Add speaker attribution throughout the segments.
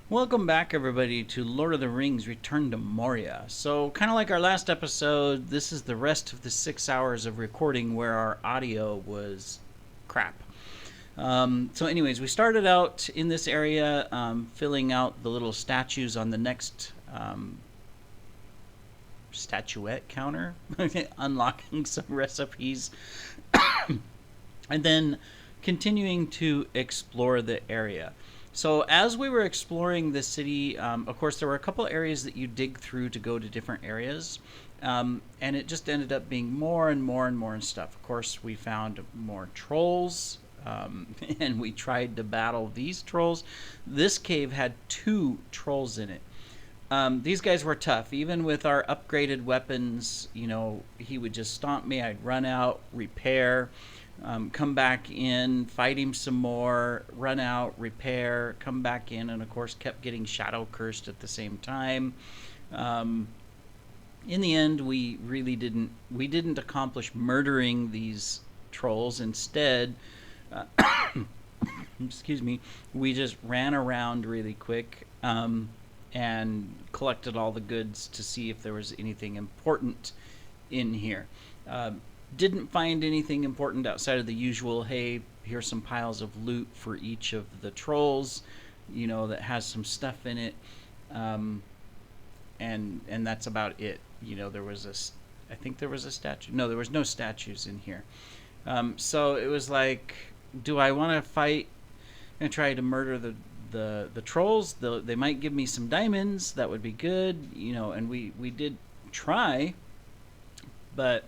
Speaker 1: Welcome back, everybody, to Lord of the Rings Return to Moria. So, kind of like our last episode, this is the rest of the 6 hours of recording where our audio was crap. Anyways, we started out in this area filling out the little statues on the next statuette counter, unlocking some recipes, and then continuing to explore the area. So as we were exploring the city, of course, there were a couple areas that you dig through to go to different areas, and it just ended up being more and more and more and stuff. Of course, we found more trolls, and we tried to battle these trolls. This cave had two trolls in it. These guys were tough. Even with our upgraded weapons, he would just stomp me. I'd run out, repair, come back in, fight him some more, run out, repair, come back in, and of course kept getting shadow cursed at the same time. Um, in the end, we didn't accomplish murdering these trolls. Instead, uh, excuse me, we just ran around really quick. And collected all the goods to see if there was anything important in here. Uh, didn't find anything important outside of the usual, hey, here's some piles of loot for each of the trolls, that has some stuff in it. Um, and that's about it. I think there was a statue. No, there was no statues in here. So it was like, do I want to fight and try to murder the trolls? They might give me some diamonds. That would be good, and we did try, but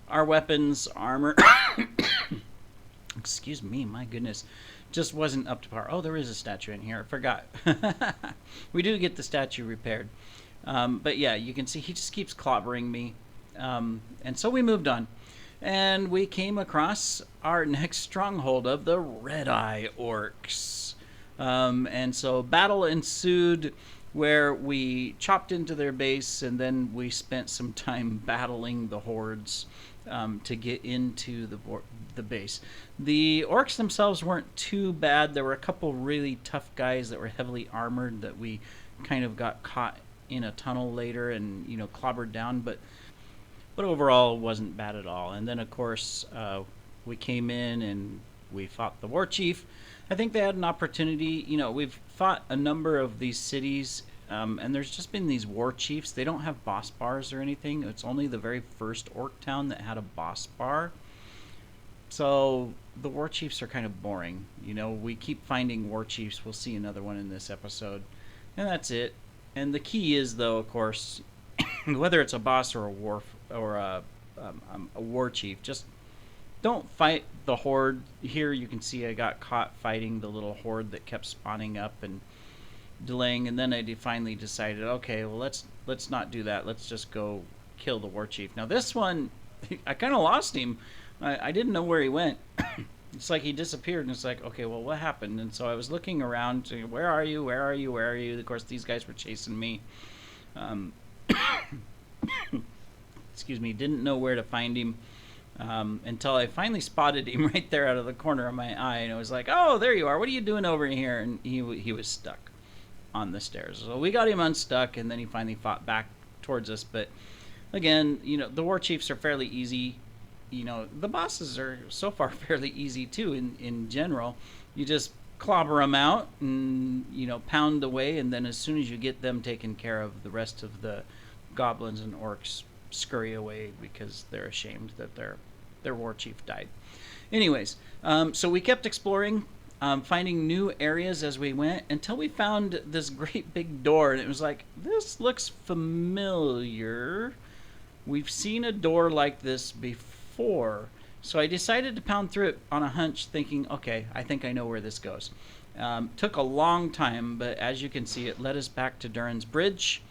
Speaker 1: our weapons, armor, excuse me, my goodness, just wasn't up to par. Oh, there is a statue in here. I forgot. We do get the statue repaired. But yeah, you can see he just keeps clobbering me. And so we moved on. And we came across our next stronghold of the Red Eye Orcs. And so battle ensued where we chopped into their base, and then we spent some time battling the hordes to get into the base. The orcs themselves weren't too bad. There were a couple really tough guys that were heavily armored that we kind of got caught in a tunnel later and clobbered down, but overall it wasn't bad at all. And then of course we came in and we fought the war chief. I think they had an opportunity. We've fought a number of these cities, and there's just been these war chiefs. They don't have boss bars or anything. It's only the very first orc town that had a boss bar. So the war chiefs are kind of boring. We keep finding war chiefs. We'll see another one in this episode, and that's it. And the key is, though, of course, whether it's a boss or a war chief, just don't fight the horde. Here you can see I got caught fighting the little horde that kept spawning up and delaying, and then I finally decided, okay, well let's not do that. Let's just go kill the war chief. Now this one, I kind of lost him. I didn't know where he went. It's like he disappeared, and it's like, okay, well, what happened? And so I was looking around, saying, where are you? Where are you? Where are you? Of course, these guys were chasing me. Um, excuse me. Didn't know where to find him. Until I finally spotted him right there out of the corner of my eye, and I was like, "Oh, there you are! What are you doing over here?" And he was stuck on the stairs. So we got him unstuck, and then he finally fought back towards us. But again, the war chiefs are fairly easy. The bosses are so far fairly easy too. In general, you just clobber them out and pound away, and then as soon as you get them taken care of, the rest of the goblins and orcs scurry away because they're ashamed that their war chief died. Anyways, so we kept exploring, finding new areas as we went until we found this great big door, and it was like, this looks familiar. We've seen a door like this before. So I decided to pound through it on a hunch, thinking, okay, I think I know where this goes. Took a long time, but as you can see, it led us back to Durin's Bridge.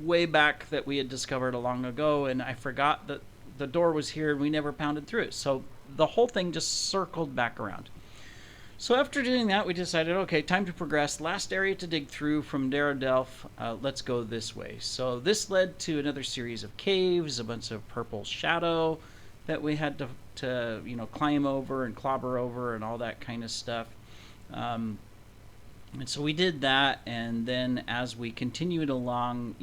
Speaker 1: Way back that we had discovered a long ago, and I forgot that the door was here and we never pounded through it. So the whole thing just circled back around. So after doing that, we decided, okay, time to progress. Last area to dig through from Daradelf. Let's go this way. So this led to another series of caves, a bunch of purple shadow that we had to climb over and clobber over and all that kind of stuff. And so we did that, and then as we continued along,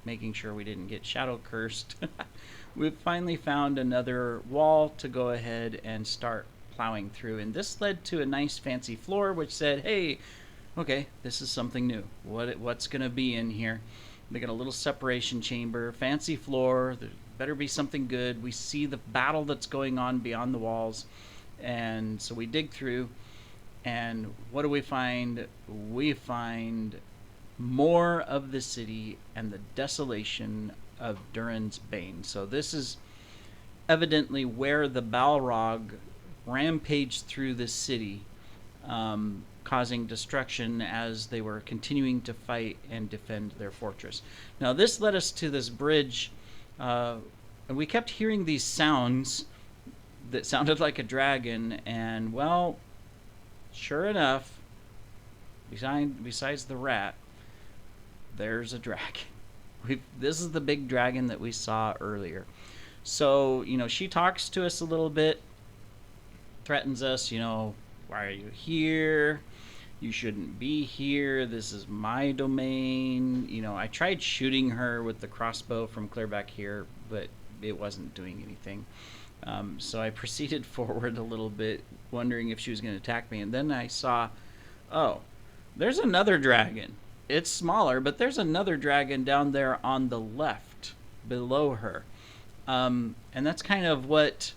Speaker 1: making sure we didn't get shadow cursed, we finally found another wall to go ahead and start plowing through. And this led to a nice fancy floor, which said, hey, okay, this is something new. What's going to be in here? They got a little separation chamber, fancy floor. There better be something good. We see the battle that's going on beyond the walls. And so we dig through, and what do we find? We find more of the city and the desolation of Durin's Bane. So this is evidently where the Balrog rampaged through the city, causing destruction as they were continuing to fight and defend their fortress. Now this led us to this bridge, and we kept hearing these sounds that sounded like a dragon, and well, sure enough, besides the rat, there's a dragon. This is the big dragon that we saw earlier. So, she talks to us a little bit, threatens us, why are you here? You shouldn't be here. This is my domain. I tried shooting her with the crossbow from clear back here, but it wasn't doing anything. So I proceeded forward a little bit, wondering if she was going to attack me. And then I saw, oh, there's another dragon. It's smaller, but there's another dragon down there on the left below her. And that's kind of what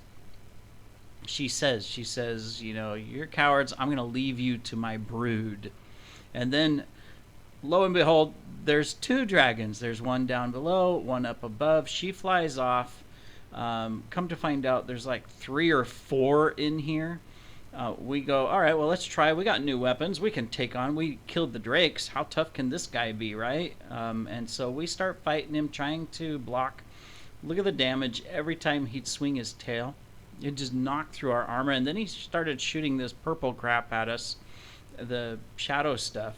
Speaker 1: she says. She says, you're cowards. I'm going to leave you to my brood. And then, lo and behold, there's two dragons. There's one down below, one up above. She flies off. Come to find out, there's like 3 or 4 in here. We go, all right, well, let's try. We got new weapons we can take on. We killed the drakes. How tough can this guy be, right? And so we start fighting him, trying to block. Look at the damage every time he'd swing his tail. It just knocked through our armor. And then he started shooting this purple crap at us, the shadow stuff,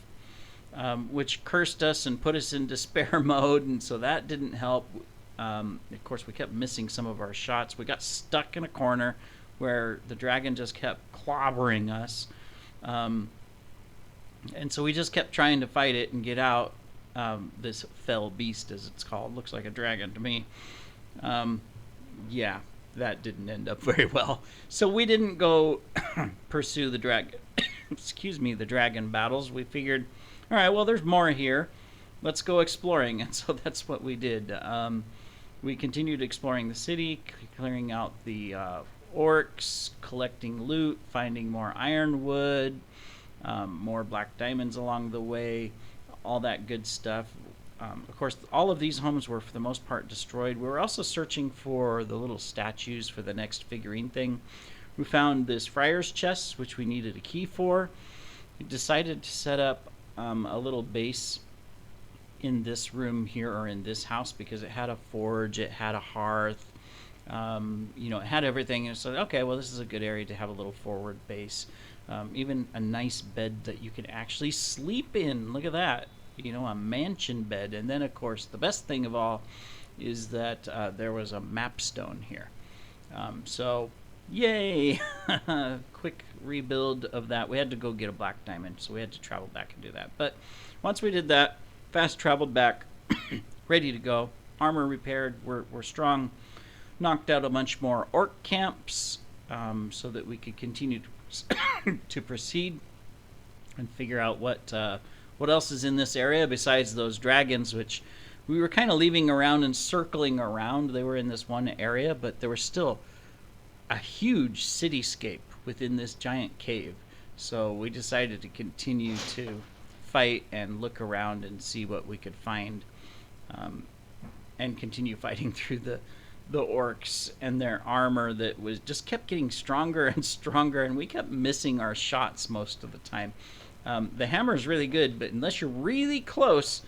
Speaker 1: which cursed us and put us in despair mode. And so that didn't help. Of course, we kept missing some of our shots. We got stuck in a corner where the dragon just kept clobbering us. And so we just kept trying to fight it and get out. This fell beast, as it's called. Looks like a dragon to me. Yeah, that didn't end up very well. So we didn't go pursue the dragon. The dragon battles. We figured, all right, well, there's more here. Let's go exploring. And so that's what we did. We continued exploring the city, clearing out the orcs, collecting loot, finding more ironwood, more black diamonds along the way, all that good stuff. Of course, all of these homes were, for the most part, destroyed. We were also searching for the little statues for the next figurine thing. We found this friar's chest, which we needed a key for. We decided to set up a little base in this room here, or in this house, because it had a forge, it had a hearth, it had everything. And so, okay, well, this is a good area to have a little forward base. Even a nice bed that you can actually sleep in. Look at that. A mansion bed. And then, of course, the best thing of all is that there was a map stone here. So, yay! Quick rebuild of that. We had to go get a black diamond, so we had to travel back and do that. But once we did that, fast traveled back, ready to go. Armor repaired. We're strong. Knocked out a bunch more orc camps, so that we could continue to proceed and figure out what else is in this area besides those dragons, which we were kind of leaving around and circling around. They were in this one area, but there was still a huge cityscape within this giant cave. So we decided to continue to fight and look around and see what we could find, and continue fighting through the orcs and their armor that was just kept getting stronger and stronger, and we kept missing our shots most of the time. The hammer is really good, but unless you're really close,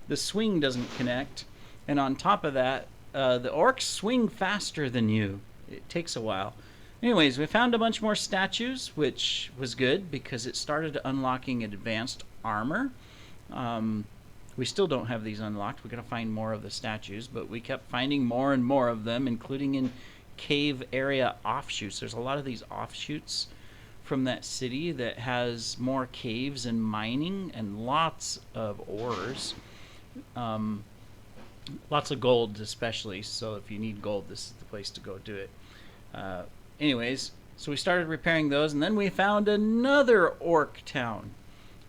Speaker 1: the swing doesn't connect. And on top of that, the orcs swing faster than you. It takes a while. Anyways, we found a bunch more statues, which was good because it started unlocking advanced armor. We still don't have these unlocked. We're going to find more of the statues, but we kept finding more and more of them, including in cave area offshoots. There's a lot of these offshoots from that city that has more caves and mining and lots of ores. Um, Lots of gold, especially. So if you need gold, this is the place to go do it. Uh, Anyways, so we started repairing those, and then we found another orc town.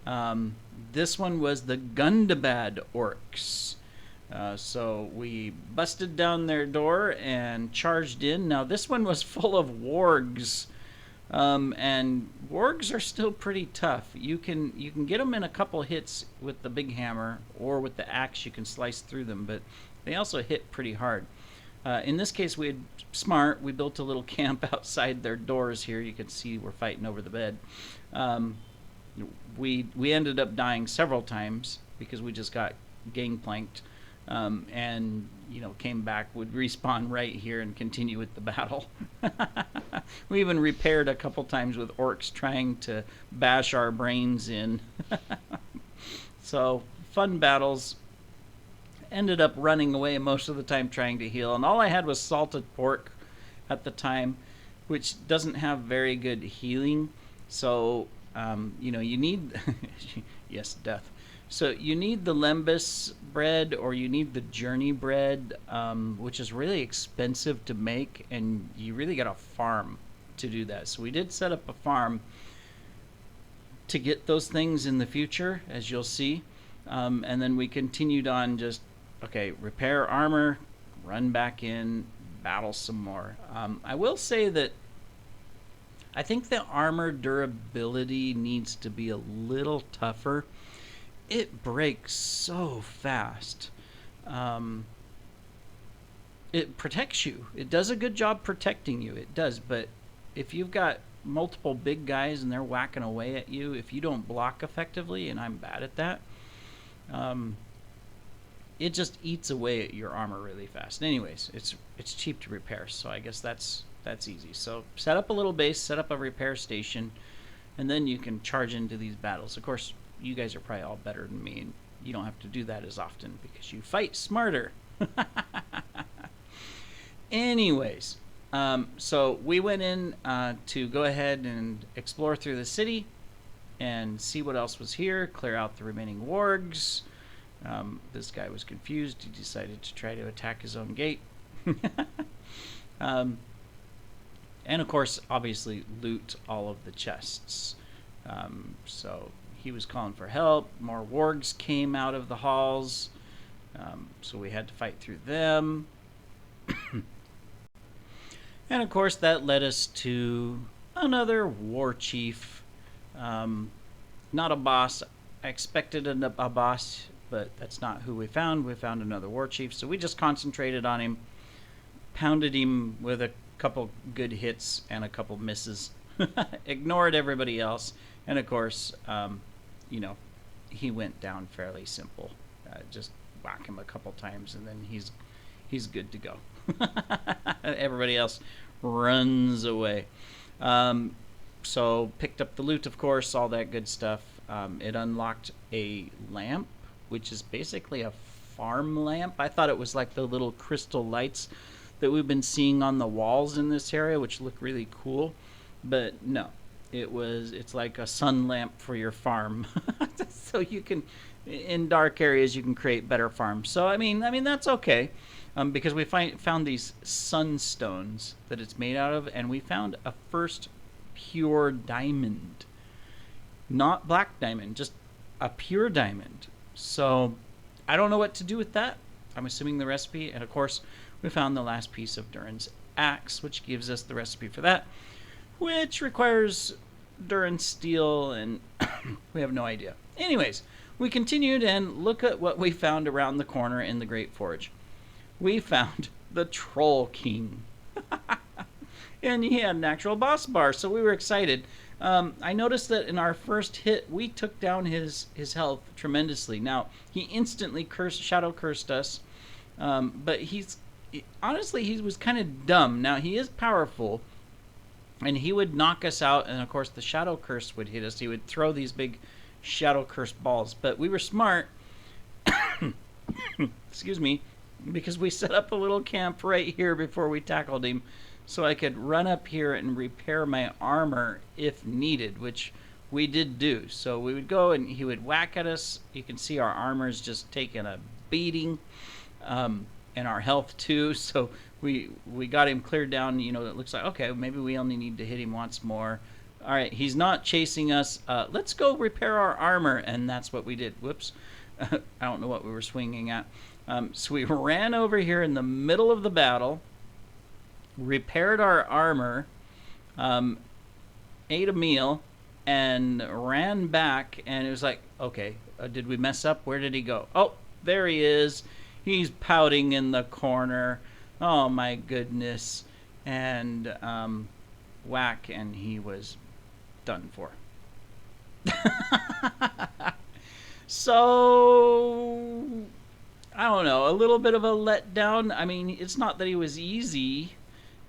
Speaker 1: Um, this one was the Gundabad orcs. So we busted down their door and charged in. Now this one was full of wargs, and wargs are still pretty tough. You can get them in a couple hits with the big hammer, or with the axe you can slice through them, but they also hit pretty hard. In this case, we had smart. We built a little camp outside their doors here. You can see we're fighting over the bed. We ended up dying several times because we just got gangplanked, and came back, would respawn right here and continue with the battle. We even repaired a couple times with orcs trying to bash our brains in. So fun battles. Ended up running away most of the time trying to heal, and all I had was salted pork at the time, which doesn't have very good healing. So you need yes, death. So you need the lembas bread, or you need the journey bread, which is really expensive to make, and you really got to farm to do that. So we did set up a farm to get those things in the future, as you'll see. And then we continued on just, okay, repair armor, run back in, battle some more. I will say that I think the armor durability needs to be a little tougher. It breaks so fast. It protects you. It does a good job protecting you. It does, but if you've got multiple big guys and they're whacking away at you, if you don't block effectively, and I'm bad at that, it just eats away at your armor really fast. Anyways, it's cheap to repair, so I guess that's easy. So set up a little base, set up a repair station, and then you can charge into these battles. Of course, you guys are probably all better than me, and you don't have to do that as often because you fight smarter. Anyways, so we went in to go ahead and explore through the city and see what else was here, clear out the remaining wargs. This guy was confused. He decided to try to attack his own gate. And of course, obviously, loot all of the chests. So he was calling for help. More wargs came out of the halls. So we had to fight through them. And of course, that led us to another war chief. Not a boss. I expected a boss, but that's not who we found. We found another war chief. So we just concentrated on him, pounded him with a couple good hits and a couple misses, ignored everybody else, and of course, he went down fairly simple. Just whack him a couple times, and then he's good to go. Everybody else runs away. So picked up the loot, of course, all that good stuff. It unlocked a lamp, which is basically a farm lamp. I thought it was like the little crystal lights that we've been seeing on the walls in this area, which look really cool, but no, it's like a sun lamp for your farm. So you can, in dark areas, you can create better farms. So I mean that's okay, because we found these sunstones that it's made out of, and we found a first pure diamond, not black diamond, just a pure diamond. So I don't know what to do with that. I'm assuming the recipe, and of course we found the last piece of Durin's axe, which gives us the recipe for that, which requires Durin's steel, and we have no idea. Anyways, we continued, and look at what we found around the corner in the Great Forge. We found the Troll King. And he had an actual boss bar, so we were excited. I noticed that in our first hit, we took down his health tremendously. Now, he instantly shadow cursed us, but honestly, he was kind of dumb. Now, he is powerful, and he would knock us out, and of course, the shadow curse would hit us. He would throw these big shadow curse balls, but we were smart. Excuse me, because we set up a little camp right here before we tackled him. so I could run up here and repair my armor if needed, which we did do. So we would go and he would whack at us. You can see our armor's just taking a beating, and our health too. So we got him cleared down. You know, it looks like, okay, maybe we only need to hit him once more. All right, he's not chasing us. Let's go repair our armor, and that's what we did. Whoops. I don't know what we were swinging at. So we ran over here in the middle of the battle, repaired our armor, ate a meal, and ran back, and it was like, okay, did we mess up? Where did he go? Oh, there he is. He's pouting in the corner. Oh my goodness. And whack, and he was done for. So I don't know, a little bit of a letdown. I mean, it's not that he was easy,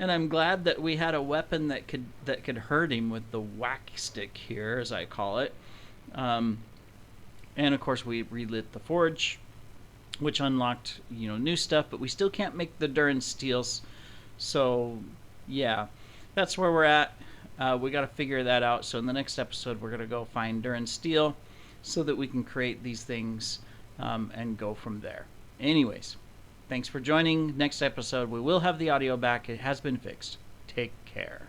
Speaker 1: and I'm glad that we had a weapon that could hurt him with the whack stick here, as I call it. And of course, we relit the forge, which unlocked, you know, new stuff, but we still can't make the Durin steels. So yeah, that's where we're at. We got to figure that out. So in the next episode, we're gonna go find Durin steel so that we can create these things and go from there. Anyways, thanks for joining. Next episode, we will have the audio back. It has been fixed. Take care.